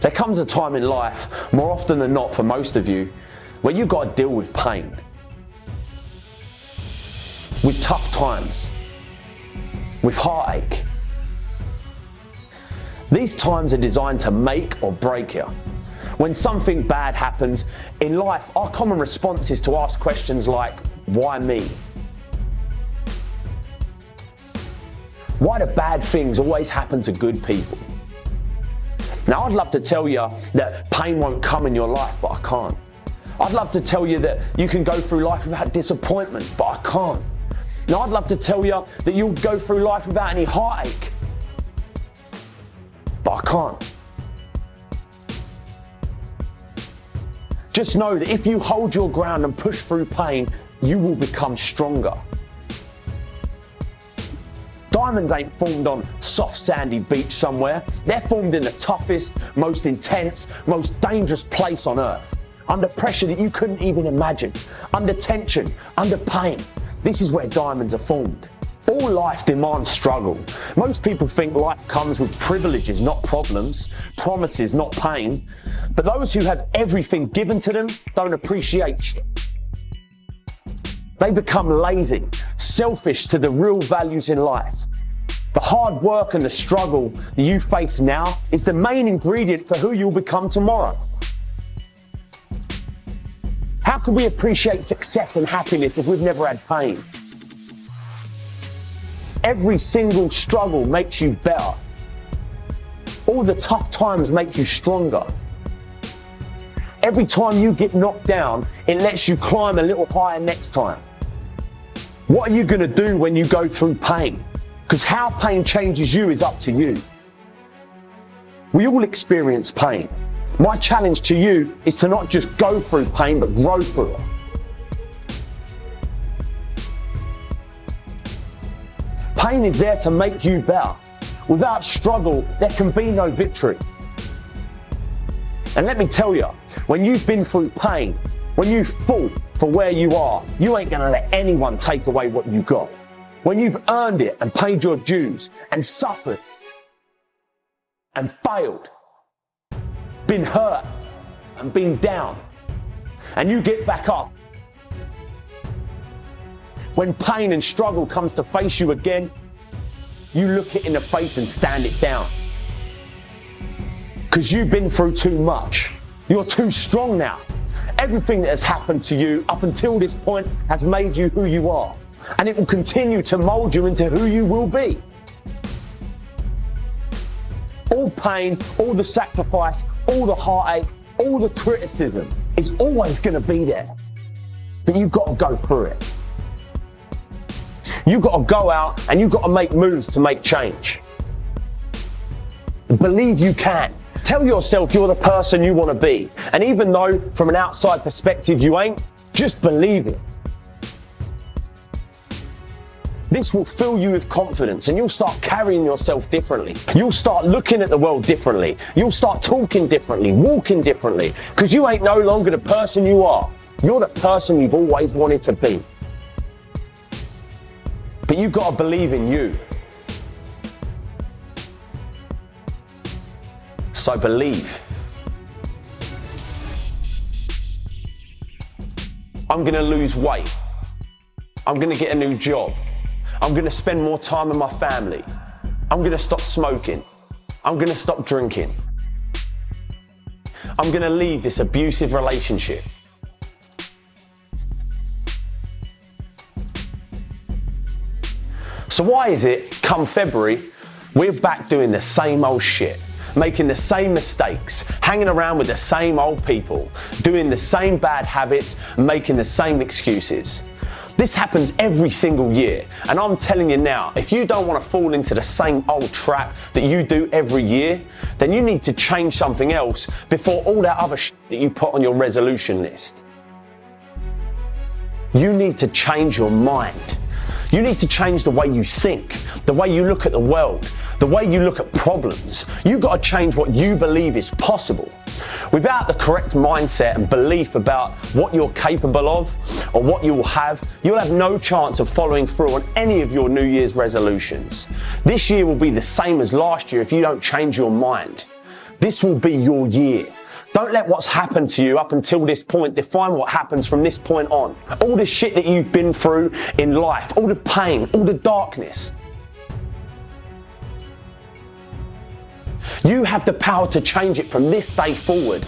There comes a time in life, more often than not for most of you, where you've got to deal with pain, with tough times, with heartache. These times are designed to make or break you. When something bad happens in life, our common response is to ask questions like, why me? Why do bad things always happen to good people? Now, I'd love to tell you that pain won't come in your life, but I can't. I'd love to tell you that you can go through life without disappointment, but I can't. Now, I'd love to tell you that you'll go through life without any heartache, but I can't. Just know that if you hold your ground and push through pain, you will become stronger. Diamonds ain't formed on soft sandy beach somewhere. They're formed in the toughest, most intense, most dangerous place on earth. Under pressure that you couldn't even imagine. Under tension, under pain. This is where diamonds are formed. All life demands struggle. Most people think life comes with privileges, not problems, promises, not pain. But those who have everything given to them don't appreciate shit. They become lazy, selfish to the real values in life. The hard work and the struggle that you face now is the main ingredient for who you'll become tomorrow. How can we appreciate success and happiness if we've never had pain? Every single struggle makes you better. All the tough times make you stronger. Every time you get knocked down, it lets you climb a little higher next time. What are you going to do when you go through pain? Because how pain changes you is up to you. We all experience pain. My challenge to you is to not just go through pain, but grow through it. Pain is there to make you better. Without struggle, there can be no victory. And let me tell you, when you've been through pain, when you've fought for where you are, you ain't gonna let anyone take away what you got. When you've earned it and paid your dues and suffered and failed, been hurt and been down, and you get back up. When pain and struggle comes to face you again, you look it in the face and stand it down. Because you've been through too much. You're too strong now. Everything that has happened to you up until this point has made you who you are. And it will continue to mold you into who you will be. All pain, all the sacrifice, all the heartache, all the criticism is always going to be there. But you've got to go through it. You've got to go out and you've got to make moves to make change. Believe you can. Tell yourself you're the person you want to be. And even though from an outside perspective you ain't, just believe it. This will fill you with confidence and you'll start carrying yourself differently. You'll start looking at the world differently. You'll start talking differently, walking differently, because you ain't no longer the person you are. You're the person you've always wanted to be. But you've got to believe in you. So believe. I'm going to lose weight. I'm going to get a new job. I'm going to spend more time with my family. I'm going to stop smoking. I'm going to stop drinking. I'm going to leave this abusive relationship. So why is it, come February, we're back doing the same old shit, making the same mistakes, hanging around with the same old people, doing the same bad habits, and making the same excuses? This happens every single year, and I'm telling you now, if you don't want to fall into the same old trap that you do every year, then you need to change something else before all that other shit that you put on your resolution list. You need to change your mind. You need to change the way you think, the way you look at the world, the way you look at problems. You've got to change what you believe is possible. Without the correct mindset and belief about what you're capable of or what you'll have no chance of following through on any of your New Year's resolutions. This year will be the same as last year if you don't change your mind. This will be your year. Don't let what's happened to you up until this point define what happens from this point on. All the shit that you've been through in life, all the pain, all the darkness. You have the power to change it from this day forward,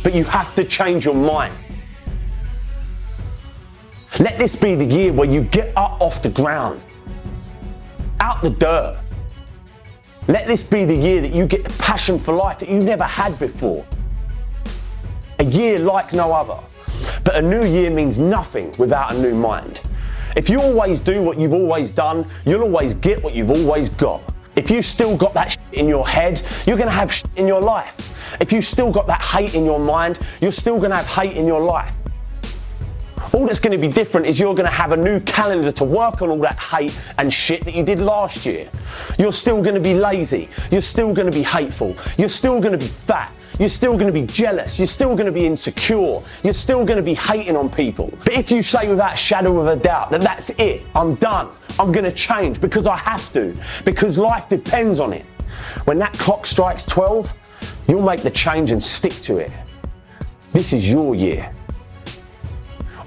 but you have to change your mind. Let this be the year where you get up off the ground, out the dirt. Let this be the year that you get the passion for life that you never had before. A year like no other. But a new year means nothing without a new mind. If you always do what you've always done, you'll always get what you've always got. If you still got that shit in your head, you're gonna have shit in your life. If you still got that hate in your mind, you're still gonna have hate in your life. All that's gonna be different is you're gonna have a new calendar to work on all that hate and shit that you did last year. You're still gonna be lazy. You're still gonna be hateful. You're still gonna be fat. You're still gonna be jealous. You're still gonna be insecure. You're still gonna be hating on people. But if you say without a shadow of a doubt that that's it, I'm done, I'm gonna change because I have to, because life depends on it. When that clock strikes 12, you'll make the change and stick to it. This is your year.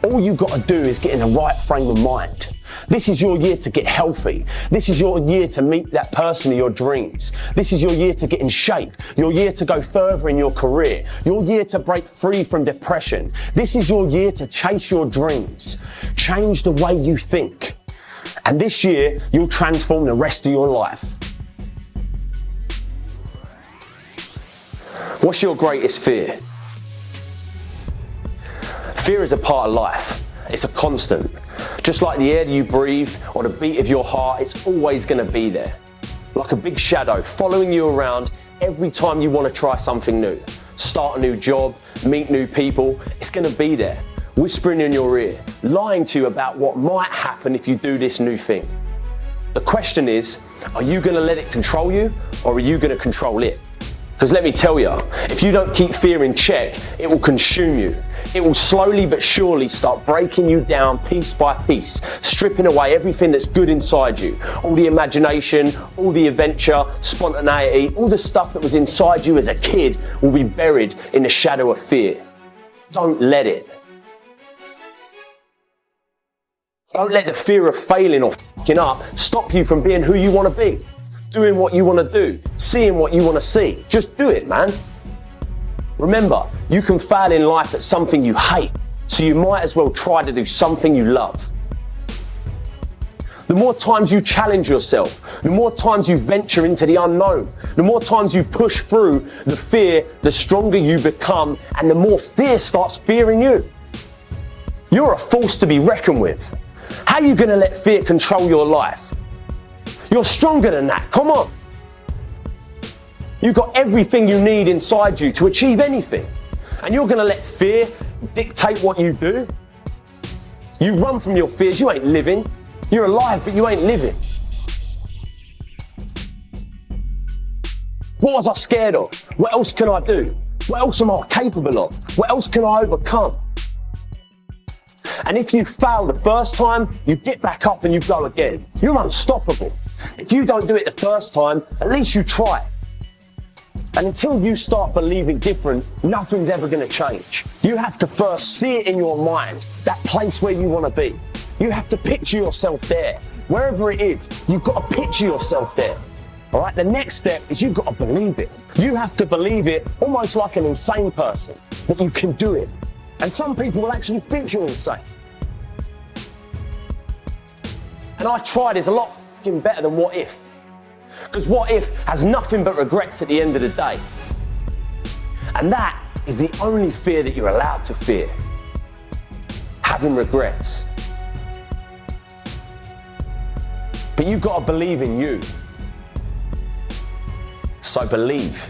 All you've got to do is get in the right frame of mind. This is your year to get healthy. This is your year to meet that person of your dreams. This is your year to get in shape. Your year to go further in your career. Your year to break free from depression. This is your year to chase your dreams. Change the way you think. And this year, you'll transform the rest of your life. What's your greatest fear? Fear is a part of life. It's a constant. Just like the air that you breathe or the beat of your heart, it's always going to be there. Like a big shadow following you around every time you want to try something new. Start a new job, meet new people, it's going to be there. Whispering in your ear, lying to you about what might happen if you do this new thing. The question is, are you going to let it control you or are you going to control it? Because let me tell you, if you don't keep fear in check, it will consume you. It will slowly but surely start breaking you down piece by piece, stripping away everything that's good inside you. All the imagination, all the adventure, spontaneity, all the stuff that was inside you as a kid will be buried in the shadow of fear. Don't let it. Don't let the fear of failing or f***ing up stop you from being who you want to be. Doing what you want to do, seeing what you want to see. Just do it, man. Remember, you can fail in life at something you hate, so you might as well try to do something you love. The more times you challenge yourself, the more times you venture into the unknown, the more times you push through the fear, the stronger you become, and the more fear starts fearing you. You're a force to be reckoned with. How are you going to let fear control your life? You're stronger than that, come on. You've got everything you need inside you to achieve anything. And you're gonna let fear dictate what you do? You run from your fears, you ain't living. You're alive, but you ain't living. What was I scared of? What else can I do? What else am I capable of? What else can I overcome? And if you fail the first time, you get back up and you go again. You're unstoppable. If you don't do it the first time, at least you try. And until you start believing different, nothing's ever going to change. You have to first see it in your mind, that place where you want to be. You have to picture yourself there. Wherever it is, you've got to picture yourself there. All right, the next step is you've got to believe it. You have to believe it almost like an insane person, that you can do it. And some people will actually think you're insane. And I tried is a lot better than what if. Because what if has nothing but regrets at the end of the day. And that is the only fear that you're allowed to fear. Having regrets. But you've got to believe in you. So believe.